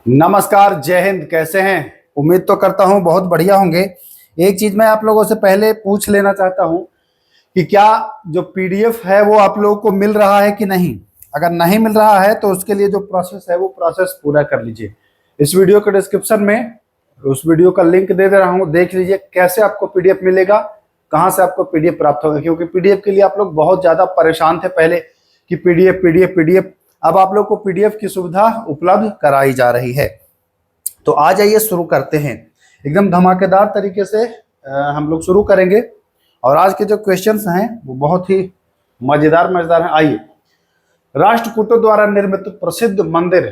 नमस्कार, जय हिंद। कैसे हैं? उम्मीद तो करता हूं बहुत बढ़िया होंगे। एक चीज मैं आप लोगों से पहले पूछ लेना चाहता हूं कि क्या जो पीडीएफ है वो आप लोगों को मिल रहा है कि नहीं। अगर नहीं मिल रहा है तो उसके लिए जो प्रोसेस है वो प्रोसेस पूरा कर लीजिए। इस वीडियो के डिस्क्रिप्शन में उस वीडियो का लिंक दे रहा हूं, देख लीजिए कैसे आपको पीडीएफ मिलेगा, कहां से आपको पीडीएफ प्राप्त होगा। क्योंकि पीडीएफ के लिए आप लोग बहुत ज्यादा परेशान थे पहले कि पीडीएफ पीडीएफ पीडीएफ। अब आप लोग को पीडीएफ की सुविधा उपलब्ध कराई जा रही है। तो आ जाइए, शुरू करते हैं। एकदम धमाकेदार तरीके से हम लोग शुरू करेंगे। और आज के जो क्वेश्चंस हैं वो बहुत ही मजेदार मजेदार हैं। आइए, राष्ट्रकूटों द्वारा निर्मित प्रसिद्ध मंदिर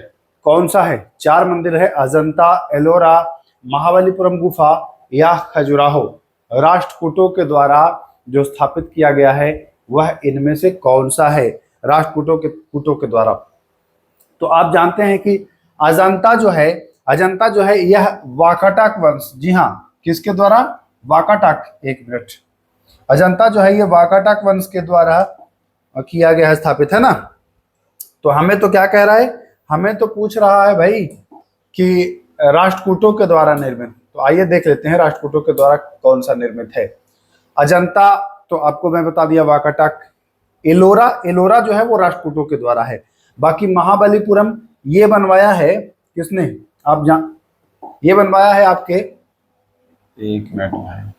कौन सा है? 4 मंदिर है, अजंता, एलोरा, महाबलीपुरम गुफा या खजुराहो। राष्ट्रकूटों के द्वारा जो स्थापित किया गया है वह इनमें से कौन सा है? राष्ट्रकूटों के द्वारा। तो आप जानते हैं कि अजंता जो है यह वाकाटक वंश, जी हाँ, किसके द्वारा? वाकाटक। एक मिनट। अजंता जो है ये वाकाटक वंश के द्वारा किया गया है, स्थापित है ना। तो हमें तो क्या कह रहा है? हमें तो पूछ रहा है भाई कि राष्ट्रकूटों के द्वारा निर्मित। तो आइए देख लेते हैं राष्ट्रकूटों के द्वारा कौन सा निर्मित है। अजंता तो आपको मैं बता दिया, वाकाटक। एलोरा जो है वो राष्ट्रकूटों के द्वारा है। बाकी महाबलीपुरम ये बनवाया है किसने? आप ये बनवाया है आपके, एक मिनट भाई,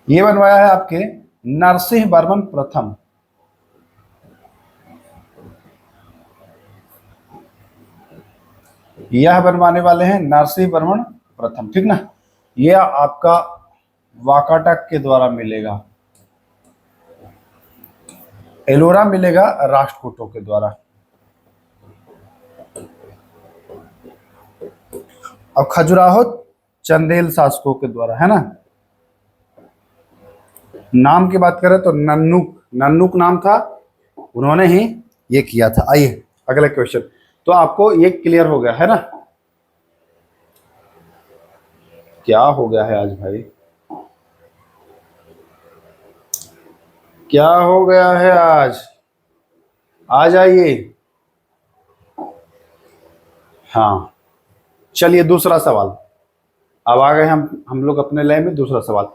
ये बनवाया है आपके नरसिंह वर्मन प्रथम। यह बनवाने वाले हैं नरसिंह वर्मन प्रथम, ठीक ना। यह आपका वाकाटक के द्वारा मिलेगा, एलोरा मिलेगा राष्ट्रकूटों के द्वारा। और खजुराहो चंदेल शासकों के द्वारा, है ना। नाम की बात करें तो नन्नुक नाम था, उन्होंने ही ये किया था। आइए अगला क्वेश्चन। तो आपको ये क्लियर हो गया है ना? क्या हो गया है आज भाई? क्या हो गया है आज? आ जाइए। हाँ, चलिए दूसरा सवाल। अब आ गए हम लोग अपने लय में। दूसरा सवाल,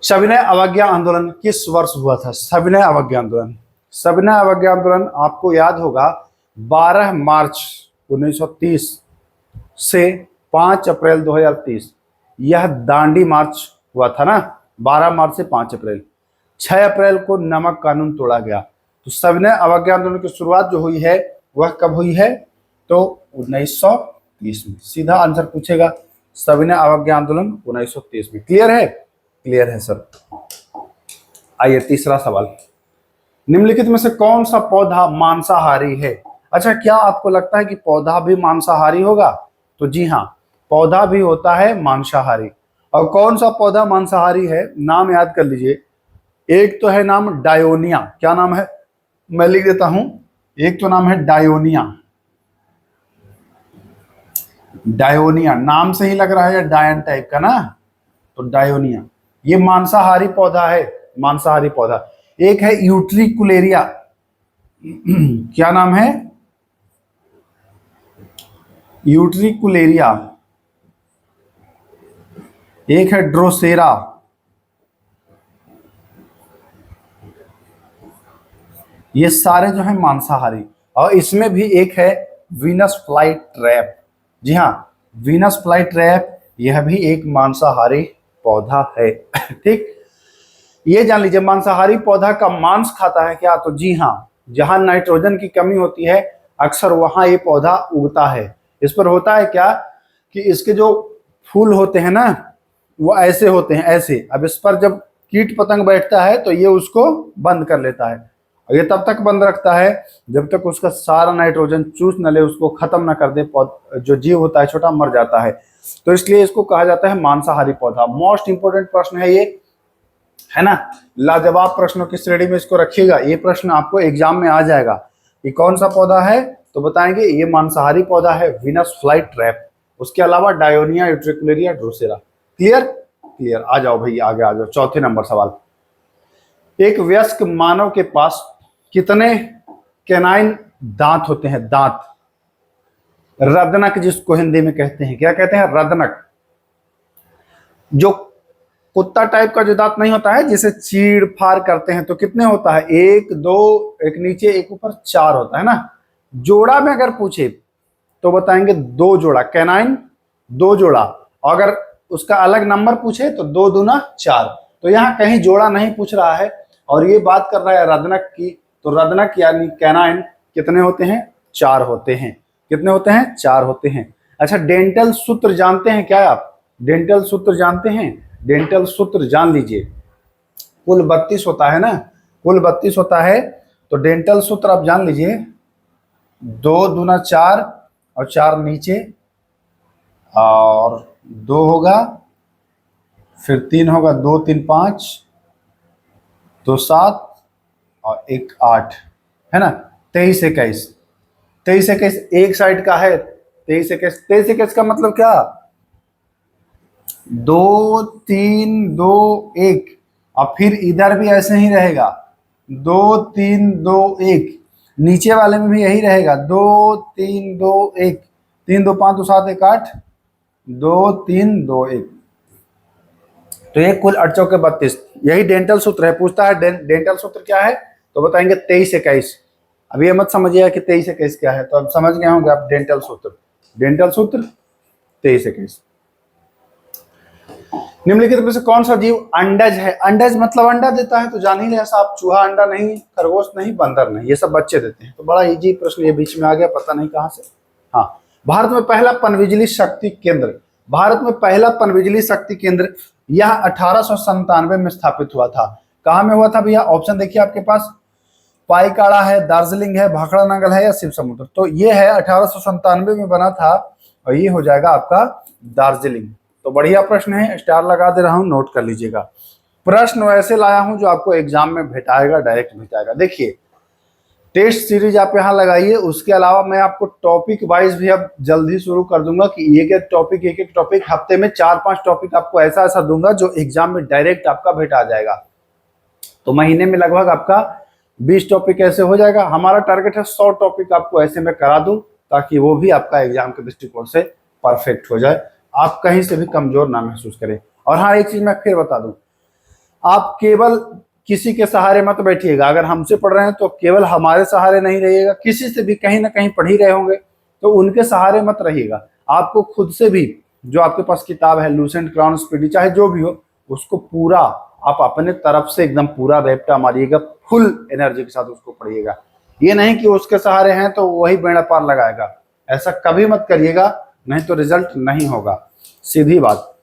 सविनय अवज्ञा आंदोलन किस वर्ष हुआ था? सविनय अवज्ञा आंदोलन आपको याद होगा 12 मार्च 1930 से 5 अप्रैल 2030। यह दांडी मार्च हुआ था ना, 12 मार्च से 5 अप्रैल। 6 अप्रैल को नमक कानून तोड़ा गया। तो सविनय अवज्ञा आंदोलन की शुरुआत जो हुई है वह कब हुई है? तो 1930 में। सीधा आंसर पूछेगा, सविनय अवज्ञा आंदोलन 1930 में। क्लियर है? क्लियर है सर। आइए तीसरा सवाल, निम्नलिखित में से कौन सा पौधा मांसाहारी है? अच्छा, क्या आपको लगता है कि पौधा भी मांसाहारी होगा? तो जी हाँ, पौधा भी होता है मांसाहारी। और कौन सा पौधा मांसाहारी है? नाम याद कर लीजिए। एक तो है नाम डायोनिया। क्या नाम है? मैं लिख देता हूं। एक तो नाम है डायोनिया। डायोनिया नाम से ही लग रहा है डायन टाइप का ना, तो डायोनिया ये मांसाहारी पौधा है, मांसाहारी पौधा। एक है यूट्रिकुलेरिया। क्या नाम है? यूट्रिकुलेरिया। एक है ड्रोसेरा। ये सारे जो है मांसाहारी। और इसमें भी एक है वीनस फ्लाई ट्रैप। जी हाँ, वीनस फ्लाई ट्रैप यह भी एक मांसाहारी पौधा है। ठीक, ये जान लीजिए। मांसाहारी पौधा का मांस खाता है क्या? तो जी हाँ, जहां नाइट्रोजन की कमी होती है अक्सर वहां ये पौधा उगता है। इस पर होता है क्या कि इसके जो फूल होते हैं ना वो ऐसे होते हैं, ऐसे। अब इस पर जब कीट पतंग बैठता है तो ये उसको बंद कर लेता है। और ये तब तक बंद रखता है जब तक उसका सारा नाइट्रोजन चूस न ले, उसको खत्म न कर दे। जो जीव होता है छोटा मर जाता है। तो इसलिए इसको कहा जाता है मांसाहारी पौधा। मोस्ट इंपोर्टेंट प्रश्न है ये, है ना। लाजवाब प्रश्नों की श्रेणी में इसको रखिएगा। ये प्रश्न आपको एग्जाम में आ जाएगा कि कौन सा पौधा है, तो बताएंगे ये मांसाहारी पौधा है, वीनस फ्लाई ट्रैप। उसके अलावा Dionaea, Utricularia, Drosera. Clear? Clear. आ जाओ भाई, आगे आ जाओ। चौथे नंबर सवाल, एक वयस्क मानव के पास कितने कैनाइन दांत होते हैं, दांत। रदनक जिसको हिंदी में कहते हैं, क्या कहते हैं? रदनक। जो कुत्ता टाइप का जो दांत नहीं होता है जिसे चीड़ फाड़ करते हैं, तो कितने होता है? एक, दो, एक नीचे एक ऊपर, चार होता है ना। जोड़ा में अगर पूछे तो बताएंगे दो जोड़ा, कैनाइन दो जोड़ा। अगर उसका अलग नंबर पूछे तो दो दूना चार। तो यहाँ कहीं जोड़ा नहीं पूछ रहा है और ये बात कर रहा है रदनक की। तो रदनक यानी कैनाइन कितने होते हैं? चार होते हैं। कितने होते हैं? चार होते हैं। अच्छा, डेंटल सूत्र जानते हैं क्या आप? डेंटल सूत्र जानते हैं? डेंटल सूत्र जान लीजिए। कुल 32 होता है ना, कुल 32 होता है। तो डेंटल सूत्र आप जान लीजिए, दो दूना चार और चार नीचे, और दो होगा, फिर तीन होगा, दो तीन पाँच, दो सात, और एक आठ, है ना। 23 21, 23 21 एक साइड का है। 23 21, 23 21 का मतलब क्या? दो तीन दो एक, और फिर इधर भी ऐसे ही रहेगा, दो तीन दो एक। नीचे वाले में भी यही रहेगा, दो तीन दो एक, तीन दो पाँच, दो सात, एक आठ, दो तीन दो एक। तो ये कुल 8 चौके 32, यही डेंटल सूत्र है। पूछता है डेंटल सूत्र क्या है, तो बताएंगे 23 21। अब ये मत समझिएगा कि 23 21 क्या है, तो अब समझ गए होंगे आप डेंटल सूत्र। डेंटल सूत्र 23 21। निम्नलिखित में से कौन सा जीव अंडज है? अंडज मतलब अंडा देता है, तो जान ही रहे साहब, चूहा अंडा नहीं, खरगोश नहीं, बंदर नहीं, ये सब बच्चे देते हैं। तो बड़ा इजी प्रश्न ये बीच में आ गया, पता नहीं कहां से। हाँ, भारत में पहला पनबिजली शक्ति केंद्र, भारत में पहला पनबिजली शक्ति केंद्र यह 1897 में स्थापित हुआ था। कहाँ में हुआ था भैया? ऑप्शन देखिए आपके पास, पाईकाड़ा है, दार्जिलिंग है, भाखड़ा नंगल है, या शिव समुद्र। तो ये है 1897 में बना था, और ये हो जाएगा आपका दार्जिलिंग। तो बढ़िया प्रश्न है, स्टार लगा दे रहा हूं, नोट कर लीजिएगा। प्रश्न वैसे लाया हूं जो आपको एग्जाम में भेटाएगा, डायरेक्ट भेटाएगा। देखिए, टेस्ट सीरीज आप यहाँ लगाइए, उसके अलावा मैं आपको टॉपिक वाइज भी अब जल्दी शुरू कर दूंगा कि एक एक टॉपिक हफ्ते में 4-5 टॉपिक आपको ऐसा ऐसा दूंगा जो एग्जाम में डायरेक्ट आपका भेटा जाएगा। तो महीने में लगभग आपका 20 टॉपिक ऐसे हो जाएगा। हमारा टारगेट है 100 टॉपिक आपको ऐसे में करा दूं, ताकि वो भी आपका एग्जाम के दृष्टिकोण से परफेक्ट हो जाए, आप कहीं से भी कमजोर ना महसूस करें। और हाँ, एक चीज मैं फिर बता दूं, आप केवल किसी के सहारे मत बैठिएगा। अगर हमसे पढ़ रहे हैं तो केवल हमारे सहारे नहीं रहिएगा, किसी से भी कहीं ना कहीं पढ़ ही रहे होंगे तो उनके सहारे मत रहिएगा। आपको खुद से भी, जो आपके पास किताब है, लूसेंट, क्राउन, स्पीडी, चाहे जो भी हो, उसको पूरा आप अपने तरफ से एकदम पूरा रैप्टा मारिएगा, फुल एनर्जी के साथ उसको पढ़िएगा। ये नहीं कि उसके सहारे हैं तो वही बेड़ा पार लगाएगा, ऐसा कभी मत करिएगा, नहीं तो रिजल्ट नहीं होगा, सीधी बात।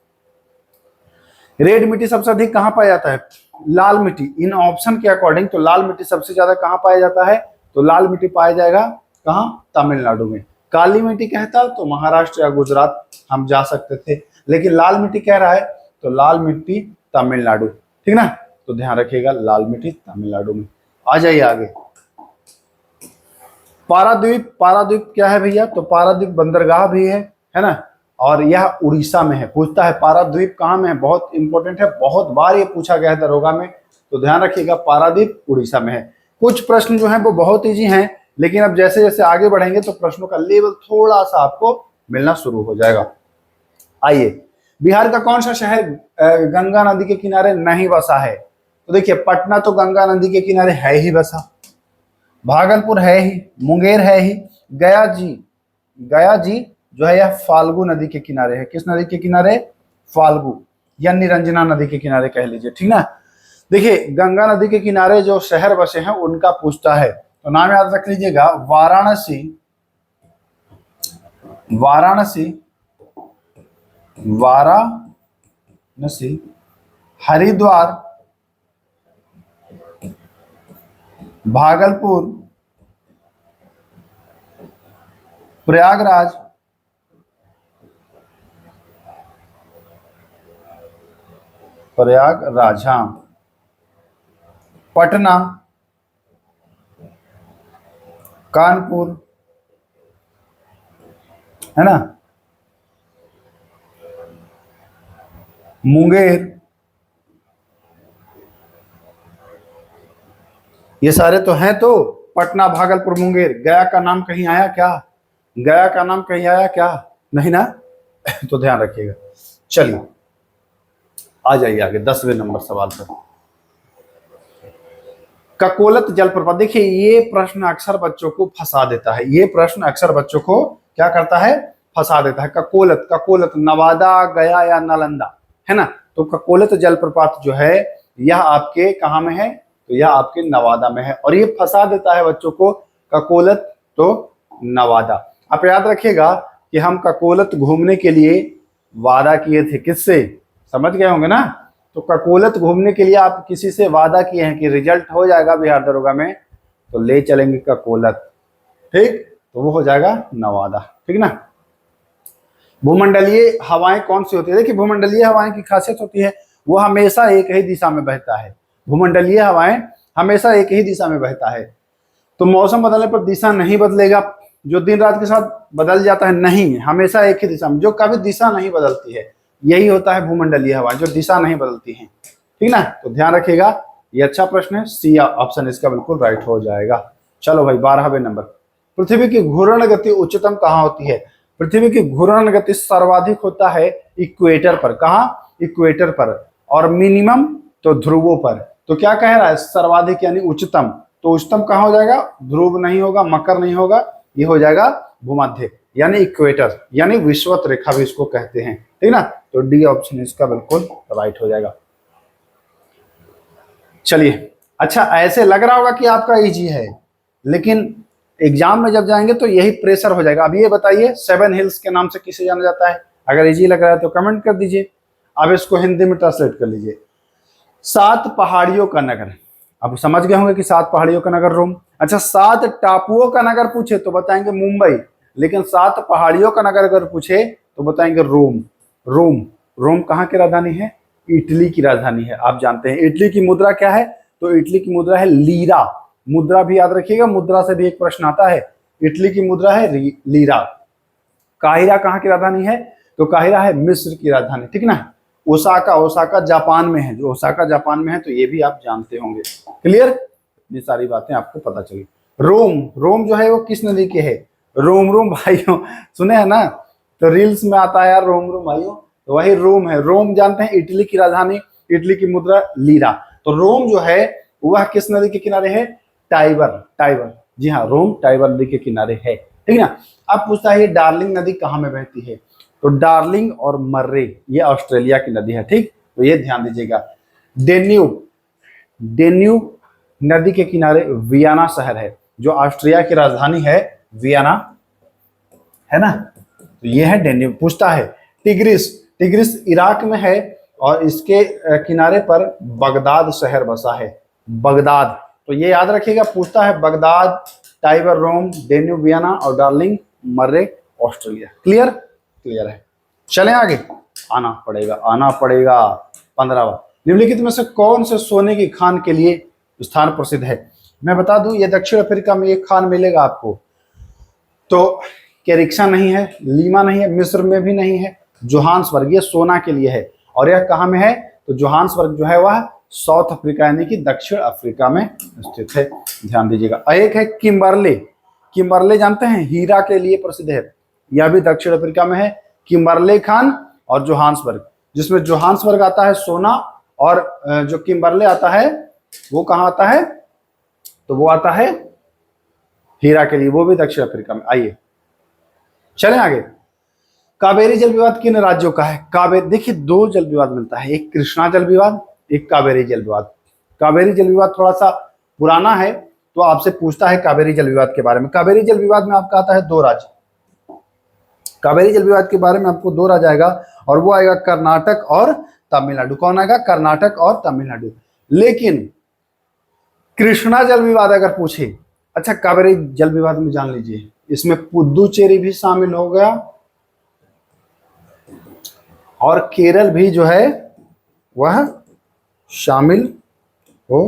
रेड मिट्टी सबसे अधिक कहां पाया जाता है? लाल मिट्टी। इन ऑप्शन के अकॉर्डिंग तो लाल मिट्टी सबसे ज्यादा कहां पाया जाता है? तो लाल मिट्टी पाया जाएगा कहां? तमिलनाडु में। काली मिट्टी कहता तो महाराष्ट्र या गुजरात हम जा सकते थे, लेकिन लाल मिट्टी कह रहा है तो लाल मिट्टी तमिलनाडु, ठीक ना। तो ध्यान रखिएगा, लाल मिट्टी तमिलनाडु में। आ जाइए आगे। पाराद्वीप, पाराद्वीप क्या है भैया? तो पाराद्वीप बंदरगाह भी है ना, और यह उड़ीसा में है। पूछता है पाराद्वीप कहाँ में है, बहुत इंपॉर्टेंट है, बहुत बार ये पूछा गया है दरोगा में, तो ध्यान रखिएगा, पाराद्वीप उड़ीसा में है। कुछ प्रश्न जो हैं वो बहुत इजी हैं, लेकिन अब जैसे जैसे आगे बढ़ेंगे तो प्रश्नों का लेवल थोड़ा सा आपको मिलना शुरू हो जाएगा। आइए, बिहार का कौन सा शहर गंगा नदी के किनारे नहीं बसा है? तो देखिए, पटना तो गंगा नदी के किनारे है ही बसा, भागलपुर है ही, मुंगेर है ही, गया जी, गया जी जो है यह फाल्गु नदी के किनारे है। किस नदी के किनारे? फाल्गु या निरंजना नदी के किनारे कह लीजिए, ठीक ना। देखिए, गंगा नदी के किनारे जो शहर बसे हैं उनका पूछता है, तो नाम याद रख लीजिएगा, वाराणसी, वाराणसी, वाराणसी, हरिद्वार, भागलपुर, प्रयागराज, प्रयागराज, हाँ, पटना, कानपुर, है ना, मुंगेर, ये सारे तो हैं। तो पटना, भागलपुर, मुंगेर, गया का नाम कहीं आया क्या? गया का नाम कहीं आया क्या? नहीं ना? तो ध्यान रखिएगा। चलिए आ जाइए आगे 10वें नंबर सवाल पर। ककोलत जलप्रपात, देखिए ये प्रश्न अक्सर बच्चों को फंसा देता है, ये प्रश्न अक्सर बच्चों को क्या करता है? फंसा देता है। ककोलत, ककोलत नवादा, गया या नालंदा, है ना? तो ककोलत जलप्रपात जो है यह आपके कहाँ में है? तो यह आपके नवादा में है, और ये फंसा देता है बच्चों को। ककोलत तो नवादा। आप याद रखिएगा कि हम ककोलत घूमने के लिए वादा किए थे, किससे? समझ गए होंगे ना? तो ककोलत घूमने के लिए आप किसी से वादा किए हैं कि रिजल्ट हो जाएगा बिहार दरोगा में तो ले चलेंगे ककोलत, ठीक? तो वो हो जाएगा नवादा, ठीक ना? भूमंडलीय हवाएं कौन सी होती है? देखिए भूमंडलीय हवाएं की खासियत होती है वो हमेशा एक ही दिशा में बहता है। भूमंडलीय हवाएं हमेशा एक ही दिशा में बहता है। तो मौसम बदलने पर दिशा नहीं बदलेगा, जो दिन रात के साथ बदल जाता है, नहीं, हमेशा एक ही दिशा में, जो कभी दिशा नहीं बदलती है यही होता है भूमंडलीय हवा, जो दिशा नहीं बदलती है, ठीक ना? तो ध्यान रखिएगा, ये अच्छा प्रश्न है, सी ऑप्शन इसका बिल्कुल राइट हो जाएगा। चलो भाई 12वें नंबर, पृथ्वी की घूर्ण गति उच्चतम कहाँ होती है? पृथ्वी की घूर्ण गति सर्वाधिक होता है इक्वेटर पर। कहाँ? इक्वेटर पर। और मिनिमम तो ध्रुवों पर। तो क्या कह रहा है? सर्वाधिक यानी उच्चतम, तो उच्चतम कहाँ हो जाएगा? ध्रुव नहीं होगा, मकर नहीं होगा, ये हो जाएगा भूमध्य यानी इक्वेटर, यानी विषुवत रेखा भी इसको कहते हैं, ठीक ना? तो डी ऑप्शन इसका बिल्कुल राइट हो जाएगा। चलिए, अच्छा ऐसे लग रहा होगा कि आपका इजी है, लेकिन एग्जाम में जब जाएंगे तो यही प्रेशर हो जाएगा। अब ये बताइए 7 हिल्स के नाम से किसे जाना जाता है? अगर इजी लग रहा है तो कमेंट कर दीजिए। अब इसको हिंदी में ट्रांसलेट कर लीजिए। 7 पहाड़ियों का नगर, अब समझ गए होंगे कि 7 पहाड़ियों का नगर रोम। अच्छा 7 टापुओं का नगर पूछे तो बताएंगे मुंबई, लेकिन 7 पहाड़ियों का नगर अगर पूछे तो बताएंगे रोम। रोम, रोम कहाँ की राजधानी है? इटली की राजधानी है। आप जानते हैं इटली की मुद्रा क्या है? तो इटली की मुद्रा है लीरा। मुद्रा भी याद रखिएगा, मुद्रा से भी एक प्रश्न आता है। इटली की मुद्रा है लीरा। काहिरा कहाँ की राजधानी है? तो काहिरा है मिस्र की राजधानी, ठीक ना? ओसाका, ओसाका जापान में है, जो ओसाका जापान में है, तो ये भी आप जानते होंगे। क्लियर? ये सारी बातें आपको पता चली। रोम, रोम जो है वो किस नदी के है? रोम, रोम भाइयों सुने हैं ना? तो रील्स में आता है यार रोम रोम भाइयों, तो वही रोम है। रोम जानते हैं इटली की राजधानी, इटली की मुद्रा लीरा। तो रोम जो है वह किस नदी के किनारे है? टाइबर, टाइबर, जी हाँ, रोम टाइबर नदी के किनारे है, ठीक ना? अब पूछता है डार्लिंग नदी कहाँ में बहती है? तो डार्लिंग और मर्रे ये ऑस्ट्रेलिया की नदी है, ठीक? तो ये ध्यान दीजिएगा। डेन्यूब, डेन्यूब नदी के किनारे वियना शहर है, जो ऑस्ट्रिया की राजधानी है वियना, है ना? तो ये है डेन्यूब। पूछता है टिग्रिस, टिग्रिस इराक में है और इसके किनारे पर बगदाद शहर बसा है, बगदाद। तो ये याद रखिएगा, पूछता है बगदाद, टाइबर रोम, डेन्यूब वियना और डार्लिंग मर्रे ऑस्ट्रेलिया। क्लियर? क्लियर है। चलें आगे, आना पड़ेगा, आना पड़ेगा। 15वां, निम्नलिखित में से कौन से सोने की खान के लिए स्थान प्रसिद्ध है? मैं बता दूं ये दक्षिण अफ्रीका में एक खान मिलेगा आपको। तो कैरिक्सा नहीं है, लीमा नहीं है, मिस्र में भी नहीं है, जोहान्सबर्ग, ये सोना के लिए है। और यह कहाँ में है? तो जोहान्सबर्ग जो है वह साउथ अफ्रीका यानी कि दक्षिण अफ्रीका में स्थित है, ध्यान दीजिएगा। एक है किम्बरले, किम्बरले जानते हैं हीरा के लिए प्रसिद्ध है, यह भी दक्षिण अफ्रीका में है। किम्बरले खान और जोहान्सबर्ग, जिसमें जोहान्सबर्ग आता है सोना और जो किम्बरले आता है वो कहाँ आता है? तो वो आता है हीरा के लिए, वो भी दक्षिण अफ्रीका में। आइए चलें आगे। कावेरी जल विवाद किन राज्यों का है? कावेरी, देखिए 2 जल विवाद मिलता है, एक कृष्णा जल विवाद, एक कावेरी जल विवाद। कावेरी जल विवाद थोड़ा सा पुराना है, तो आपसे पूछता है कावेरी जल विवाद के बारे में। कावेरी जल विवाद में आपका आता है 2 राज्य। कावेरी जल विवाद के बारे में आपको 2 राज्य आएगा, और वो आएगा कर्नाटक और तमिलनाडु। कौन आएगा? कर्नाटक और तमिलनाडु। लेकिन कृष्णा जल विवाद अगर पूछे, अच्छा कावेरी जल विवाद में जान लीजिए इसमें पुदुचेरी भी शामिल हो गया और केरल भी जो है वह शामिल हो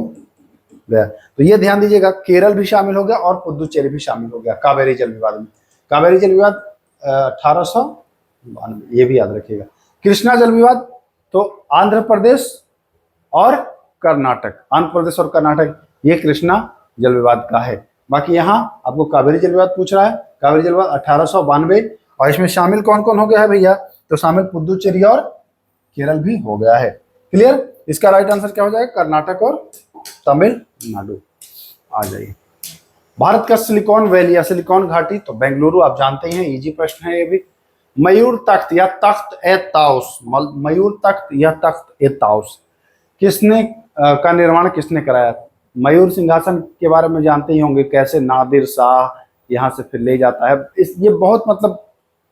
गया। तो ये ध्यान दीजिएगा, केरल भी शामिल हो गया और पुदुचेरी भी शामिल हो गया कावेरी जल विवाद में। कावेरी जल विवाद 1892, ये भी याद रखिएगा। कृष्णा जल विवाद तो आंध्र प्रदेश और कर्नाटक, आंध्र प्रदेश और कर्नाटक, ये कृष्णा जल विवाद का है। बाकी यहाँ आपको कावेरी जलविवाद पूछ रहा है, कावेरी जलविवाद 1892, और इसमें शामिल कौन कौन हो गया है भैया, तो शामिल पुदुचेरी और केरल भी हो गया है। क्लियर, इसका राइट आंसर क्या हो जाएगा, कर्नाटक और तमिलनाडु। आ जाइए, भारत का सिलिकॉन वैली या सिलिकॉन घाटी, तो बेंगलुरु आप जानते ही हैं, इजी प्रश्न है ये भी। मयूर तख्त या तख्त ए ताउस, मयूर तख्त या तख्त ए ताउस किसने का निर्माण किसने कराया। मयूर सिंहासन के बारे में जानते ही होंगे, कैसे नादिर शाह यहाँ से फिर ले जाता है। ये बहुत मतलब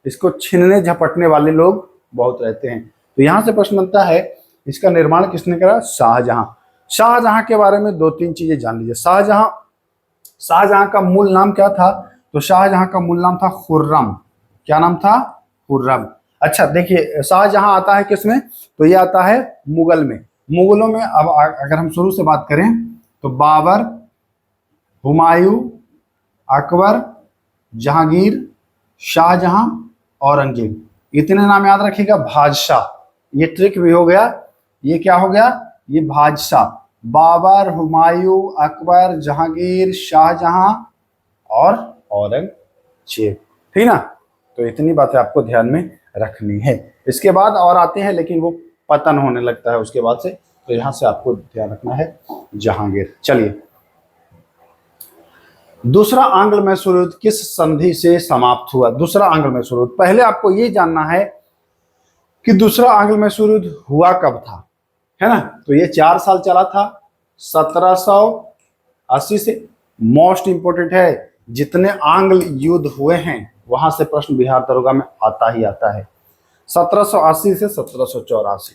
इसको छीनने झपटने वाले लोग बहुत रहते हैं। तो यहाँ से प्रश्न बनता है, इसका निर्माण किसने करा, शाहजहां। शाहजहां के बारे में दो तीन चीजें जान लीजिए। शाहजहां का मूल नाम क्या था, तो शाहजहां का मूल नाम था खुर्रम। क्या नाम था, खुर्रम। अच्छा देखिए, शाहजहां आता है किसमें, तो ये आता है मुगल में। मुगलों में अब अगर हम शुरू से बात करें तो बाबर, हुमायूं, अकबर, जहांगीर, शाहजहां, औरंगजेब, इतने नाम याद रखिएगा। बादशाह, ये ट्रिक भी हो गया, ये क्या हो गया, ये बादशाह, बाबर, हुमायूं, अकबर, जहांगीर, शाहजहां और औरंगजेब, ठीक ना। तो इतनी बातें आपको ध्यान में रखनी है। इसके बाद और आते हैं, लेकिन वो पतन होने लगता है उसके बाद से, तो यहां से आपको ध्यान रखना है जहांगीर। चलिए, दूसरा आंग्ल मैसूर युद्ध किस संधि से समाप्त हुआ। दूसरा आंग्ल मैसूर युद्ध, पहले आपको ये जानना है कि दूसरा आंग्ल मैसूर युद्ध हुआ कब था, है ना। तो ये 4 साल चला था, 1780 से। मोस्ट इंपोर्टेंट है, जितने आंग्ल युद्ध हुए हैं वहां से प्रश्न बिहार दरोगा में आता ही आता है। 1780 से 1784,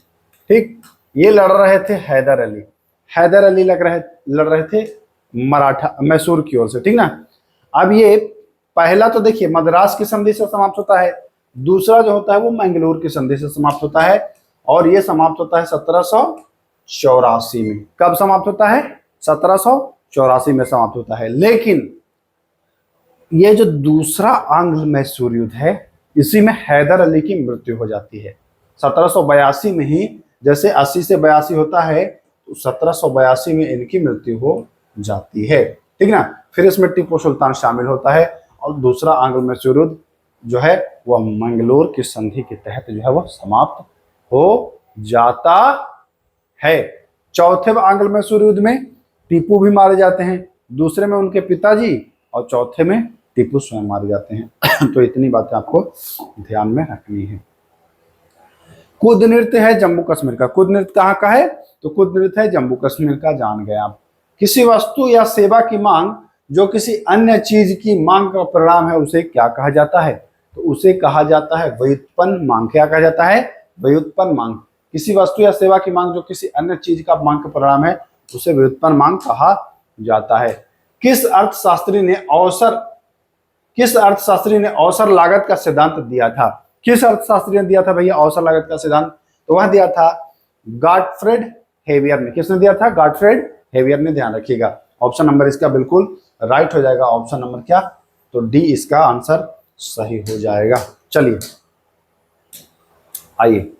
ठीक। ये लड़ रहे थे हैदर अली, हैदर अली लड़ रहे थे मराठा मैसूर की ओर से, ठीक ना। अब ये पहला तो देखिए मद्रास की संधि से समाप्त होता है, दूसरा जो होता है वो मैंगलोर की संधि से समाप्त होता है, और ये समाप्त होता है 1784 में। कब समाप्त होता है, 1784 में समाप्त होता है। लेकिन ये जो दूसरा आंग्ल मैसूर युद्ध है, इसी में हैदर अली की मृत्यु हो जाती है 1782 में ही। जैसे 80 से 82 होता है, तो 1782 में इनकी मृत्यु हो जाती है, ठीक ना। फिर इसमें टीपू सुल्तान शामिल होता है, और दूसरा आंग्ल मैसूर युद्ध जो है वह मंगलोर की संधि के तहत जो है वह समाप्त हो जाता है। चौथे आंग्ल मैसूर युद्ध में टीपू भी मारे जाते हैं, दूसरे में उनके पिताजी, और चौथे में टीपू स्वयं मारे जाते हैं। तो इतनी बातें आपको ध्यान में रखनी है। कुद नृत्य है जम्मू कश्मीर का, कुद नृत्य कहाँ का है, तो कुद नृत्य है जम्मू कश्मीर का, जान गए आप। किसी वस्तु या सेवा की मांग जो किसी अन्य चीज की मांग का परिणाम है, उसे क्या कहा जाता है, तो उसे कहा जाता है व्युत्पन्न मांग। क्या कहा जाता है, व्युत्पन्न मांग। किसी वस्तु या सेवा की मांग जो किसी अन्य चीज का मांग का परिणाम है, उसे व्युत्पन्न मांग कहा जाता है। किस अर्थशास्त्री ने अवसर लागत का सिद्धांत दिया था। किस अर्थशास्त्री ने दिया था भैया अवसर लागत का सिद्धांत, तो वह दिया था गॉटफ्रेड हेवियर ने। किसने दिया था, गॉटफ्रेड हेवियर ने। ध्यान रखिएगा, ऑप्शन नंबर इसका बिल्कुल राइट हो जाएगा। ऑप्शन नंबर क्या, तो डी इसका आंसर सही हो जाएगा। चलिए आइए,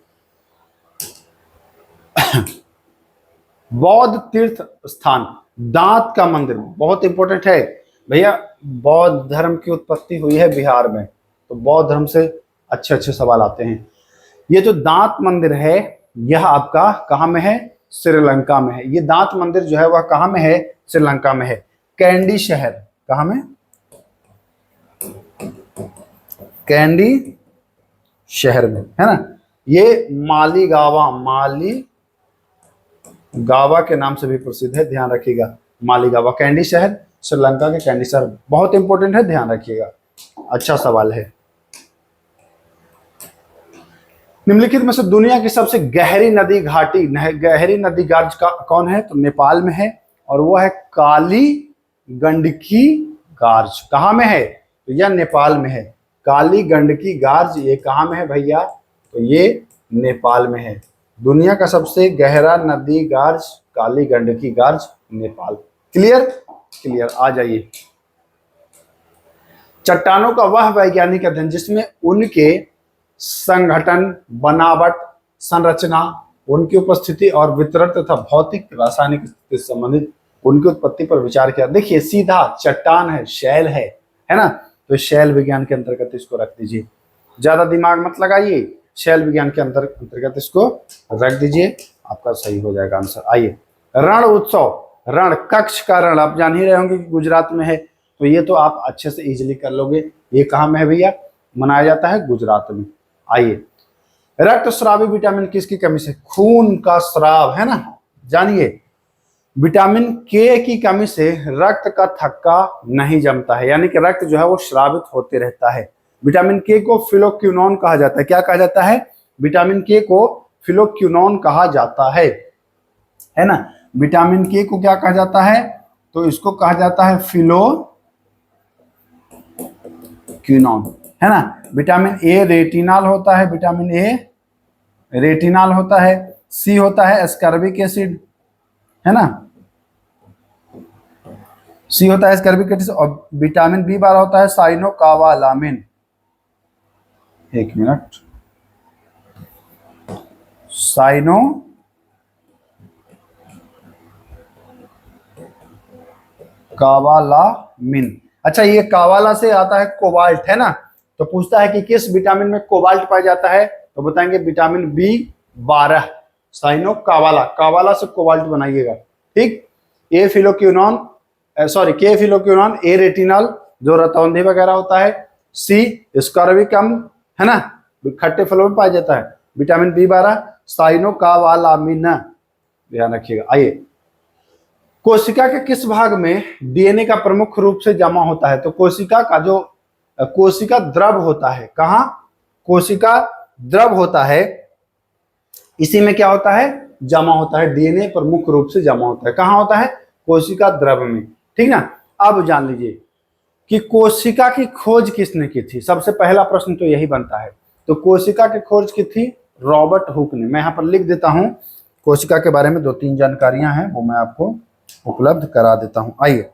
बौद्ध तीर्थ स्थान दांत का मंदिर बहुत इंपॉर्टेंट है भैया। बौद्ध धर्म की उत्पत्ति हुई है बिहार में, तो बौद्ध धर्म से अच्छे अच्छे सवाल आते हैं। ये जो दांत मंदिर है यह आपका कहाँ में है, श्रीलंका में है। ये दांत मंदिर जो है वह कहाँ में है, श्रीलंका में है। कैंडी शहर कहाँ में, कैंडी शहर में, है ना। ये मालीगावा के नाम से भी प्रसिद्ध है, ध्यान रखिएगा। मालीगावा, कैंडी शहर, श्रीलंका के कैंडी शहर, बहुत इंपॉर्टेंट है, ध्यान रखिएगा। अच्छा सवाल है। निम्नलिखित में से दुनिया की सबसे गहरी नदी गार्ज का कौन है, तो नेपाल में है, और वो है काली गंडकी गार्ज। कहाँ में है, तो यह नेपाल में है। काली गंडकी गार्ज ये कहाँ में है भैया, तो ये नेपाल में है। दुनिया का सबसे गहरा नदी गार्ज काली गंडकी गार्ज, नेपाल। क्लियर, आ जाइए। चट्टानों का वह वैज्ञानिक अध्ययन जिसमें उनके संगठन, बनावट, संरचना, उनकी उपस्थिति और वितरण तथा भौतिक रासायनिक स्थिति से संबंधित उनकी उत्पत्ति पर विचार किया। देखिए सीधा चट्टान है, शैल है ना, तो शैल विज्ञान के अंतर्गत इसको रख दीजिए, ज्यादा दिमाग मत लगाइए, शैल विज्ञान के अंतर्गत इसको रख दीजिए, आपका सही हो जाएगा आंसर। आइए, रण उत्सव, रण कक्ष का रण आप जान ही रहे होंगे कि गुजरात में है, तो ये तो आप अच्छे से इजीली कर लोगे। ये कहाँ में है भैया, मनाया जाता है गुजरात में। आइए, रक्त स्रावी विटामिन किसकी कमी से, खून का स्राव है ना, जानिए विटामिन के की कमी से रक्त का थक्का नहीं जमता है, यानी कि रक्त जो है वो श्रावित होते रहता है। विटामिन के को फिलोक्विनोन कहा जाता है। क्या कहा जाता है, विटामिन के को फिलोक्विनोन कहा जाता है ना। विटामिन के को क्या कहा जाता है, तो इसको कहा जाता है फिलोक्विनोन, है ना। विटामिन ए रेटिनॉल होता है, विटामिन ए रेटिनॉल होता है। सी होता है एस्कॉर्बिक एसिड, है ना, सी होता है एस्कॉर्बिक एसिड। और विटामिन बी 12 होता है साइनोकावालामिन। एक मिनट, कावालामिन। अच्छा, ये कावाला से आता है कोबाल्ट, है ना, तो पूछता है कि किस विटामिन में कोबाल्ट पाया जाता है, तो बताएंगे विटामिन B12, साइनो कावाला, कावाला से कोबाल्ट बनाइएगा, ठीक। ए फिलोक्विनोन, सॉरी के फिलोक्विनोन, ए रेटिनॉल जो रतौंधी वगैरह होता है, सी स्कॉर्बिकम, है ना, खट्टे फलों में पाया जाता है। विटामिन B12 साइनो कावालामिन, ध्यान रखिएगा। आइए, कोशिका के किस भाग में डीएनए का प्रमुख रूप से जमा होता है, तो कोशिका का जो कोशिका द्रव होता है, कहाँ कोशिका द्रव होता है, इसी में क्या होता है, जमा होता है, डीएनए प्रमुख रूप से जमा होता है, कहाँ होता है, कोशिका द्रव में, ठीक ना। अब जान लीजिए कि कोशिका की खोज किसने की थी, सबसे पहला प्रश्न तो यही बनता है। तो कोशिका की खोज की थी रॉबर्ट हुक ने। मैं यहाँ पर लिख देता हूँ, कोशिका के बारे में 2-3 जानकारियां हैं, वो मैं आपको उपलब्ध करा देता हूं। आइए,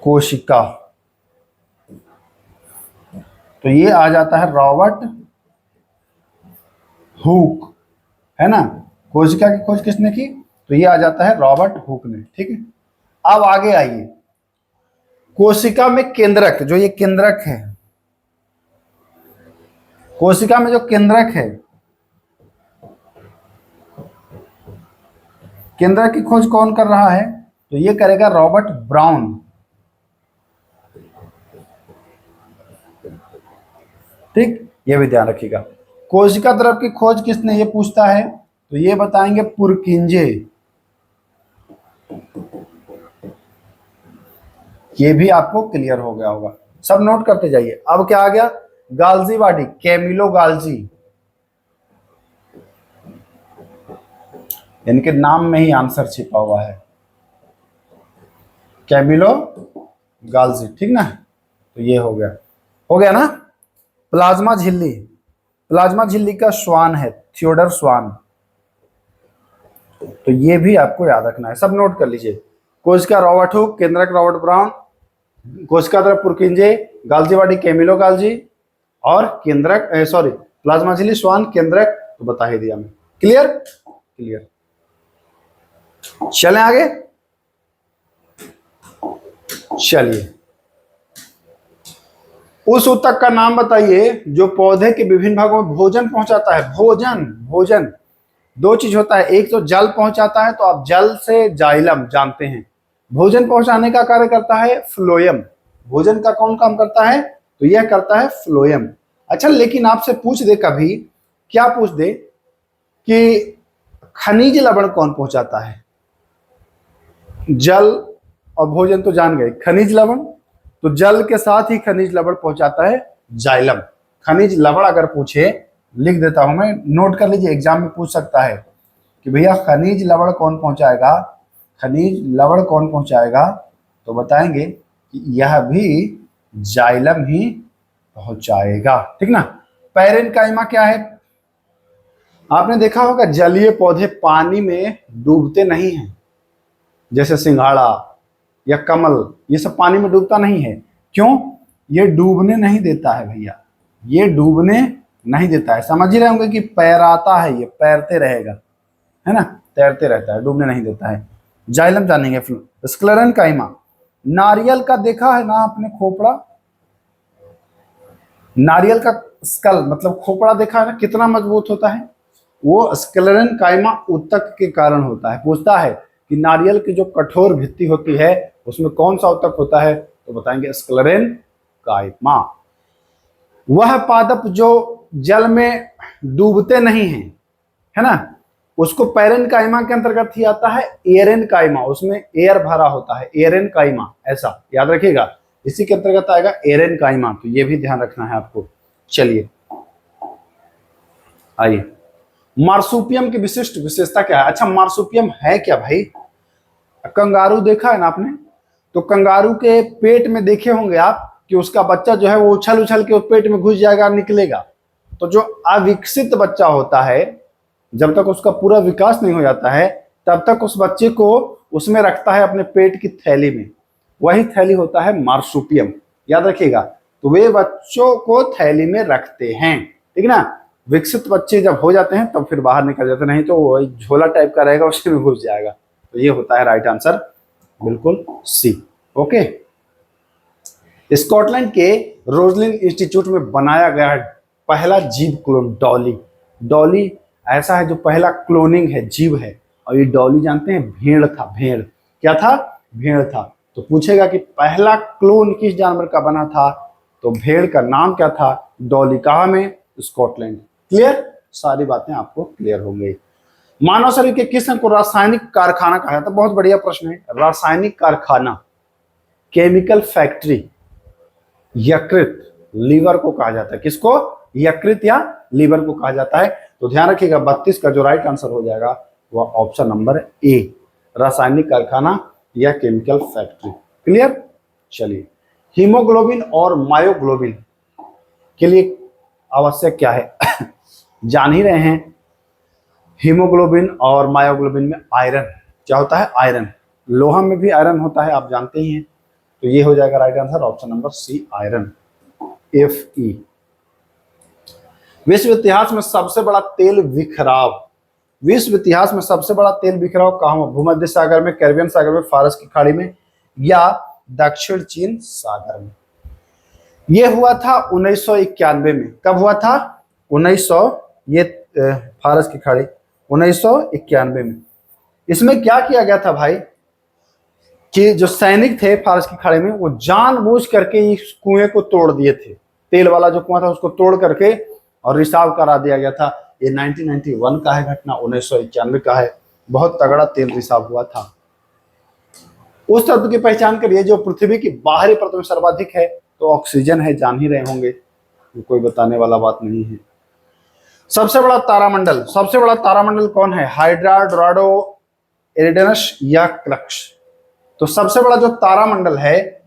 कोशिका, तो ये आ जाता है रॉबर्ट हुक, है ना। कोशिका की खोज किसने की, तो ये आ जाता है रॉबर्ट हुक ने, ठीक है। अब आगे आइए, कोशिका में केंद्रक, जो ये केंद्रक है, कोशिका में जो केंद्रक है, केंद्रक की खोज कौन कर रहा है, तो ये करेगा रॉबर्ट ब्राउन, ठीक, ये भी ध्यान रखिएगा। कोशिका द्रव की खोज किसने, ये पूछता है, तो ये बताएंगे पुरकिंजे, ये भी आपको क्लियर हो गया होगा, सब नोट करते जाइए। अब क्या आ गया, गाल्जीवाडी, कैमिलो गाल्जी, इनके नाम में ही आंसर छिपा हुआ है, कैमिलो गाल्जी, ठीक ना। तो ये हो गया ना। प्लाज्मा झिल्ली, प्लाज्मा झिल्ली का श्वान है थियोडर स्वान, तो ये भी आपको याद रखना है, सब नोट कर लीजिए। कोशिका रॉबर्ट हुक, केंद्रक रॉबर्ट ब्राउन, कोशिका द्रव पुरकिंजे, गाल्जीवाडी कैमिलो गाल्जी, और केंद्रक सॉरी प्लाज्मा झिल्ली श्वान, केंद्रक तो बता ही दिया मैं। Clear, clear. चलें आगे, चलिए, उस ऊतक का नाम बताइए जो पौधे के विभिन्न भागों में भोजन पहुंचाता है। भोजन, भोजन दो चीज होता है, एक तो जल पहुंचाता है, तो आप जल से जाइलम जानते हैं, भोजन पहुंचाने का कार्य करता है फ्लोएम। भोजन का कौन काम करता है, तो यह करता है फ्लोएम। अच्छा, लेकिन आपसे पूछ दे कभी, क्या पूछ दे कि खनिज लवण कौन पहुंचाता है, जल और भोजन तो जान गए, खनिज लवण, तो जल के साथ ही खनिज लवण पहुंचाता है जाइलम। खनिज लवण अगर पूछे, लिख देता हूं मैं, नोट कर लीजिए, एग्जाम में पूछ सकता है कि भैया खनिज लवण कौन पहुंचाएगा, खनिज लवण कौन पहुंचाएगा, तो बताएंगे कि यह भी जाइलम ही पहुंचाएगा, ठीक ना। पैरेनकाइमा क्या है, आपने देखा होगा जलीय पौधे पानी में डूबते नहीं हैं, जैसे सिंघाड़ा या कमल, ये सब पानी में डूबता नहीं है, क्यों, ये डूबने नहीं देता है भैया, ये डूबने नहीं देता है, समझ ही रहे होंगे कि पैराता है, ये पैरते रहेगा, है ना, तैरते रहता है, डूबने नहीं देता है। जाइलम जानेंगे। स्क्लेरन काइमा, नारियल का देखा है ना आपने खोपड़ा, नारियल का स्कल मतलब खोपड़ा देखा है ना, कितना मजबूत होता है, वो स्क्लेरन काइमा ऊतक के कारण होता है। पूछता है कि नारियल की जो कठोर भित्ति होती है उसमें कौन सा ऊतक होता है, तो बताएंगे स्क्लेरन काइमा। वह पादप जो जल में डूबते नहीं हैं, है ना, उसको पैरेन काइमा के अंतर्गत ही आता है। एयरेन काइमा, उसमें एयर भरा होता है, एयरेन काइमा, ऐसा याद रखिएगा, इसी के अंतर्गत आएगा एयरेन काइमा, तो ये भी ध्यान रखना है आपको। चलिए आइए, मार्सुपियम की विशिष्ट विशेषता क्या है। अच्छा, मार्सुपियम है क्या भाई? कंगारू देखा है ना आपने, तो कंगारू के पेट में देखे होंगे आप कि उसका बच्चा जो है वो उछल उछल के उस पेट में घुस जाएगा, निकलेगा। तो जो अविकसित बच्चा होता है, जब तक उसका पूरा विकास नहीं हो जाता है तब तक उस बच्चे को उसमें रखता है अपने पेट की थैली में, वही थैली होता है मार्सुपियम, याद रखिएगा। तो वे बच्चों को थैली में रखते हैं, ठीक ना। विकसित बच्चे जब हो जाते हैं तब फिर बाहर निकल जाते, नहीं तो वो झोला टाइप का रहेगा, उसी में घुस जाएगा। तो ये होता है राइट आंसर, बिल्कुल सी। ओके, स्कॉटलैंड के रोजलिन इंस्टीट्यूट में बनाया गया पहला जीव क्लोन डॉली। डॉली ऐसा है जो पहला क्लोनिंग है, जीव है। और ये डॉली जानते हैं, भेड़ था, भेड़। क्या था? भेड़ था। तो पूछेगा कि पहला क्लोन किस जानवर का बना था, तो भेड़ का नाम क्या था? डॉली। कहाँ में? स्कॉटलैंड। क्लियर? सारी बातें आपको क्लियर हो गई। मानव शरीर के किस अंग को रासायनिक कारखाना कहा जाता है? बहुत बढ़िया प्रश्न है। रासायनिक कारखाना, केमिकल फैक्ट्री, यकृत, लीवर को कहा जाता है। किसको? यकृत या लीवर को कहा जाता है। तो ध्यान रखिएगा, 32 का जो राइट आंसर हो जाएगा वह ऑप्शन नंबर ए, रासायनिक कारखाना या केमिकल फैक्ट्री। क्लियर? चलिए, हीमोग्लोबिन और मायोग्लोबिन के लिए आवश्यक क्या है? जान ही रहे हैं, हीमोग्लोबिन और मायोग्लोबिन में आयरन। क्या होता है? आयरन। लोहा में भी आयरन होता है, आप जानते ही हैं। तो ये हो जाएगा right answer, option number C, iron, Fe। विश्व इतिहास में सबसे बड़ा तेल बिखराव, विश्व इतिहास में सबसे बड़ा तेल बिखराव कहाँ हुआ? भूमध्य सागर में, कैरिबियन सागर में, फारस की खाड़ी में, या दक्षिण चीन सागर में? यह हुआ था 1991 में। कब हुआ था? 1900, ये फारस की खाड़ी 1991 में। इसमें क्या किया गया था भाई कि जो सैनिक थे फारस की खाड़ी में, वो जानबूझ करके इस कुएं को तोड़ दिए थे। तेल वाला जो कुआं था उसको तोड़ करके और रिसाव करा दिया गया था। ये 1991 का है घटना, 1991 का है। बहुत तगड़ा तेल रिसाव हुआ था। उस तत्व की पहचान करिए जो पृथ्वी की बाहरी परत में सर्वाधिक है, तो ऑक्सीजन है, जान ही रहे होंगे, कोई बताने वाला बात नहीं है। सबसे बड़ा तारामंडल, सबसे बड़ा तारामंडल कौन है? हाइड्रा, डोराडो, एरिडेनस या क्रक्स? तो सबसे बड़ा जो तारामंडल है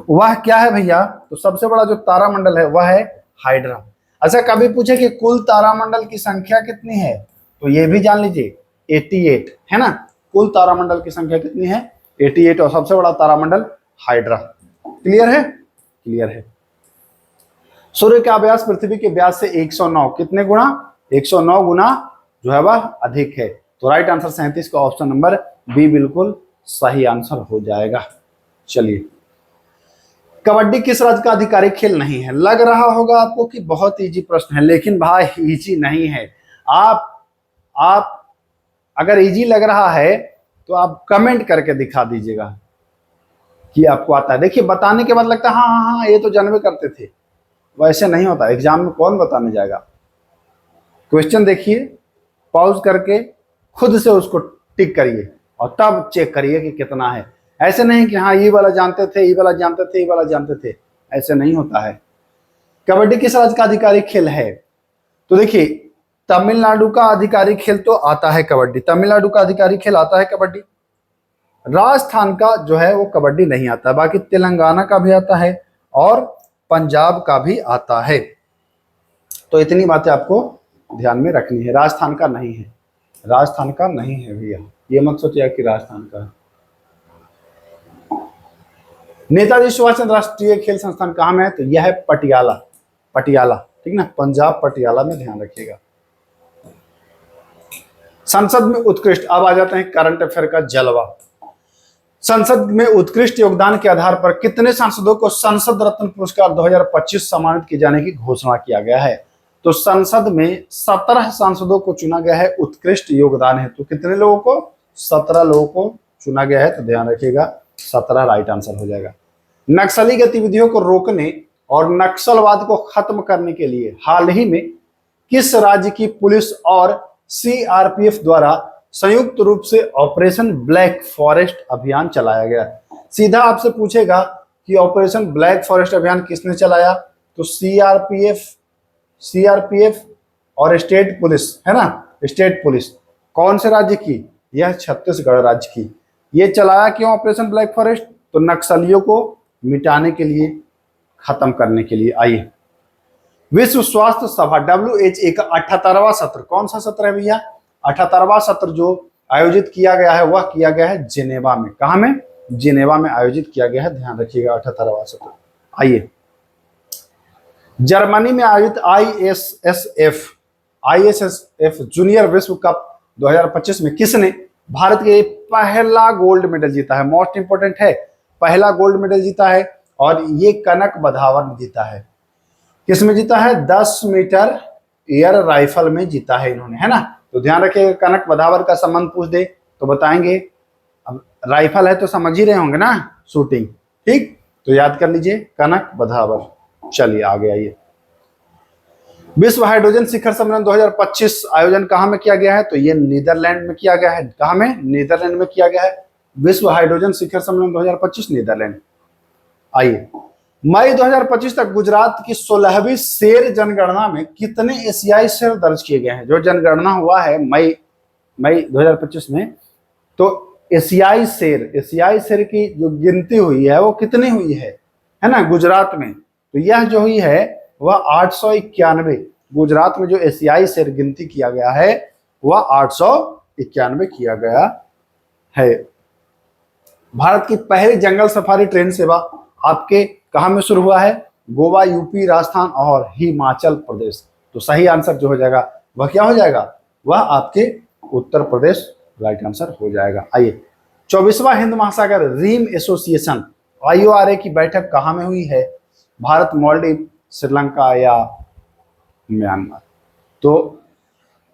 वह क्या है भैया? तो सबसे बड़ा जो तारामंडल है वह है हाइड्रा। अच्छा, कभी पूछे कि कुल तारामंडल की संख्या कितनी है, तो ये भी जान लीजिए 88 है ना। कुल तारामंडल की संख्या कितनी है? 88, और सबसे बड़ा तारामंडल हाइड्रा। क्लियर है? क्लियर है। सूर्य का व्यास पृथ्वी के व्यास से 109 कितने गुना? 109 गुना जो है वह अधिक है। तो राइट आंसर 37 का ऑप्शन नंबर बी बिल्कुल सही आंसर हो जाएगा। चलिए, कबड्डी किस राज्य का आधिकारिक खेल नहीं है? लग रहा होगा आपको कि बहुत इजी प्रश्न है, लेकिन भाई इजी नहीं है। आप अगर इजी लग रहा है तो आप कमेंट करके दिखा दीजिएगा कि आपको आता है। देखिए, बताने के बाद लगता है हाँ हाँ हाँ ये तो जानवे करते थे, वैसे नहीं होता। एग्जाम में कौन बताने जाएगा? क्वेश्चन देखिए, पॉज करके खुद से उसको टिक करिए और तब चेक करिए कि कितना है। ऐसे नहीं कि हाँ ये वाला जानते थे, ये वाला जानते थे, ये वाला जानते थे, ऐसे नहीं होता है। कबड्डी किस राज्य का आधिकारिक खेल है? तो देखिए, तमिलनाडु का आधिकारिक खेल तो आता है कबड्डी, तमिलनाडु का आधिकारिक खेल आता है कबड्डी। राजस्थान का जो है वो कबड्डी नहीं आता, बाकी तेलंगाना का भी आता है और पंजाब का भी आता है। तो इतनी बातें आपको ध्यान में रखनी है। राजस्थान का नहीं है, राजस्थान का नहीं है भैया, ये मत सोचिए कि राजस्थान का है। नेताजी सुभाष चंद्र राष्ट्रीय खेल संस्थान कहाँ में है? तो यह है पटियाला, पटियाला, ठीक ना, पंजाब पटियाला में, ध्यान रखिएगा। संसद में उत्कृष्ट, अब आ जाते हैं करंट अफेयर का जलवा। संसद में उत्कृष्ट योगदान के आधार पर कितने सांसदों को संसद रत्न पुरस्कार 2025 सम्मानित किए जाने की घोषणा किया गया है? तो संसद में 17 सांसदों को चुना गया है उत्कृष्ट योगदान है। तो कितने लोगों को? 17 लोगों को चुना गया है। तो ध्यान रखिएगा 17 राइट आंसर हो जाएगा। नक्सली गतिविधियों को रोकने और नक्सलवाद को खत्म करने के लिए हाल ही में किस राज्य की पुलिस और सीआरपीएफ द्वारा संयुक्त रूप से ऑपरेशन ब्लैक फॉरेस्ट अभियान चलाया गया? सीधा आपसे पूछेगा कि ऑपरेशन ब्लैक फॉरेस्ट अभियान किसने चलाया? तो सीआरपीएफ और स्टेट पुलिस है ना, स्टेट पुलिस। कौन से राज्य की? यह छत्तीसगढ़ राज्य की। ये चलाया क्यों ऑपरेशन ब्लैक फॉरेस्ट? तो नक्सलियों को मिटाने के लिए, खत्म करने के लिए। आइए, विश्व स्वास्थ्य सभा WHO का 78वां सत्र, कौन सा सत्र है भैया? 78वां सत्र जो आयोजित किया गया है वह किया गया है जिनेवा में। कहाँ में? जिनेवा में आयोजित किया गया है। ध्यान रखिएगा 78वां सत्र। आइए, जर्मनी में आयोजित आईएसएसएफ जूनियर विश्व कप 2025 में किसने भारत के पहला गोल्ड मेडल जीता है? मोस्ट इंपोर्टेंट है, पहला गोल्ड मेडल जीता है और ये कनक बधावर ने जीता है। किसमें जीता है? 10 मीटर एयर राइफल में जीता है इन्होंने, है ना। तो ध्यान रखिएगा, कनक बधावर का संबंध पूछ दे तो बताएंगे। अब राइफल है तो समझ ही रहे होंगे ना, शूटिंग, ठीक। तो याद कर लीजिए कनक बधावर। चलिए आगे आइए। विश्व हाइड्रोजन शिखर सम्मेलन 2025 आयोजन कहाँ में किया गया है? तो ये नीदरलैंड में किया गया है। कहाँ में? नीदरलैंड में किया गया है। विश्व हाइड्रोजन शिखर सम्मेलन 2025 नीदरलैंड। आइए, मई 2025 तक गुजरात की 16वीं शेर जनगणना में कितने एशियाई शेर दर्ज किए गए हैं? जो जनगणना हुआ है मई 2025 में, तो एशियाई शेर की जो गिनती हुई है वो कितनी हुई है ना, गुजरात में। तो यह जो हुई है वह 891। गुजरात में जो एशियाई शेर गिनती किया गया है वह 891 किया गया है। भारत की पहली जंगल सफारी ट्रेन सेवा आपके कहां में शुरू हुआ है? गोवा, यूपी, राजस्थान और हिमाचल प्रदेश। तो सही आंसर जो हो जाएगा वह क्या हो जाएगा? वह आपके उत्तर प्रदेश राइट आंसर हो जाएगा। आइए, 24वां हिंद महासागर रिम एसोसिएशन IORA की बैठक कहां में हुई है? भारत, मालदीव, श्रीलंका या म्यांमार? तो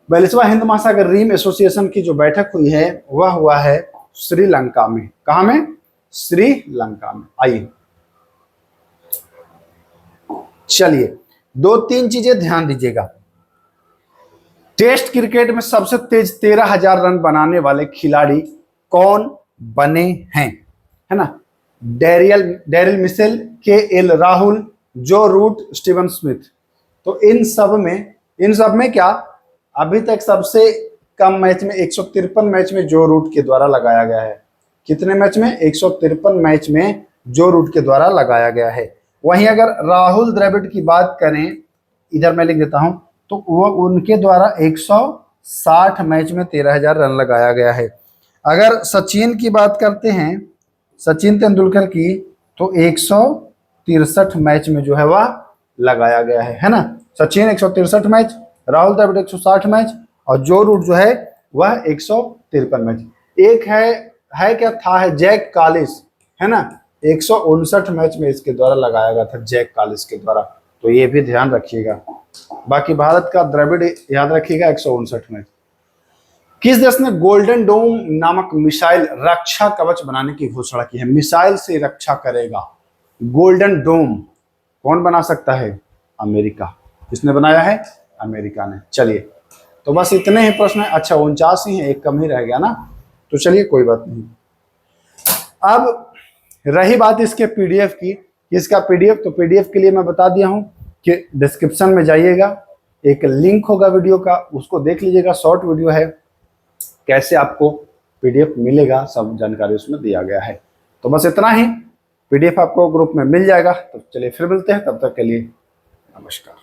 42वां हिंद महासागर रिम एसोसिएशन की जो बैठक हुई है वह हुआ है श्रीलंका में। कहां में? श्रीलंका में। आइए, चलिए 2-3 चीजें ध्यान दीजिएगा। टेस्ट क्रिकेट में सबसे तेज 13,000 रन बनाने वाले खिलाड़ी कौन बने हैं? है ना, डेरिल मिशेल, KL राहुल, जो रूट, स्टीवन स्मिथ। तो इन सब में क्या अभी तक सबसे कम मैच में 153 मैच में जो रूट के द्वारा लगाया गया है। कितने मैच में? 153 मैच में जो रूट के द्वारा लगाया गया है। वहीं अगर राहुल द्रविड़ की बात करें, इधर मैं लिख देता हूं, तो वो उनके द्वारा 160 मैच में 13,000 रन लगाया गया है। अगर सचिन की बात करते हैं, सचिन तेंदुलकर की, तो 163 मैच में जो है वह लगाया गया है ना। सचिन 163 मैच, राहुल द्रविड़ 160 मैच और जो रूट जो है वह 153 मैच। एक है क्या था, है जैक कालिस, है ना, 159 मैच में इसके द्वारा लगाया गया था, जैक कालिस के द्वारा। तो ये भी ध्यान रखिएगा। बाकी भारत का द्रविड़ याद रखिएगा 159 मैच। किस देश ने गोल्डन डोम नामक मिसाइल रक्षा कवच बनाने की घोषणा की है? मिसाइल से रक्षा करेगा गोल्डन डोम, कौन बना सकता है? अमेरिका। किसने बनाया है? अमेरिका ने। चलिए, तो बस इतने ही प्रश्न है। अच्छा 49 ही है, एक कम ही रह गया ना, तो चलिए कोई बात नहीं। अब रही बात इसके PDF की, इसका PDF, तो PDF के लिए मैं बता दिया हूं कि डिस्क्रिप्शन में जाइएगा, एक लिंक होगा वीडियो का, उसको देख लीजिएगा। शॉर्ट वीडियो है, कैसे आपको PDF मिलेगा सब जानकारी उसमें दिया गया है। तो बस इतना ही, PDF आपको ग्रुप में मिल जाएगा। तो चलिए फिर मिलते हैं, तब तक के लिए नमस्कार।